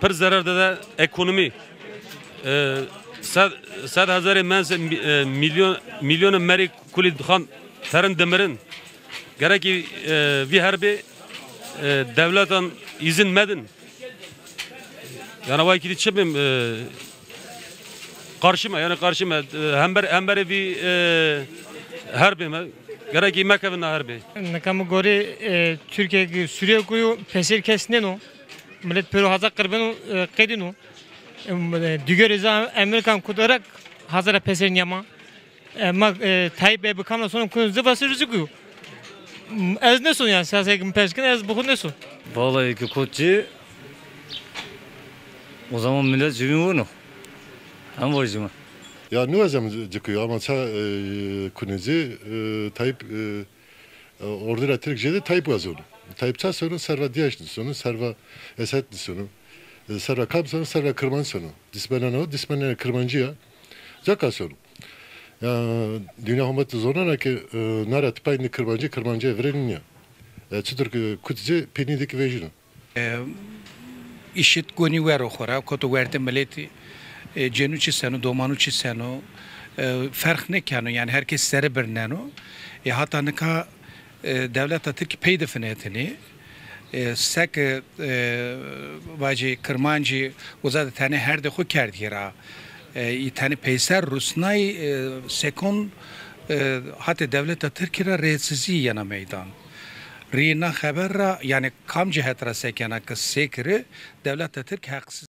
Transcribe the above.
per zararda da ekonomi. Sad hazarı mense milyon meri kuli dhan terin demirin. Gerek ki vi harbi devletten izin medin. Yani vay ki çepim karşıma yani karşıma hember bir harbi mi? Gerek ki mekevin harbi. Nakamı göre Türkiye Suriye kuyu pesir kesnen o. Millet peru hazır kırben kedin o. Diğer izah Amerikan kudarak hazır pesir niyama. Ama Tayyip Bey bakanla sonra konu zıvası rüzgü. Ez ne son yani siyasi peskin ez bu ne son? Vallahi ki koçi o zaman millet cümle onu. Hem vacıma. Ya ne olacağım çıkıyor ama kuneci Tayyip orada Türkçe'de Tayyip yazıyor. Tayyip sonra serva diyaşlı sonu serva esetli sonu. Serva kam sonu serva kırman sonu. Dismenen kırmancı ya. Caka sonu. Ya dünya hükümeti zoruna ki nara tıpayını kırmancıya verelim ya. Çıtır kutici penideki vejino. İşit goni ver oxora, koto verte mileti cenuçi seno, domanuçi seno, fark ne kano yani herkes seri bir neno. Hatta nika devlet Türkiye peydefenetini sek vacı kırmancı uzad tane her de xu kerdi ra. Tane peyser Rusnay sekon hatta devlet Türkiye retsizi yana meydan. Rina haber yani kam cihet ra sekena kız sekri devlet Türkiye haksız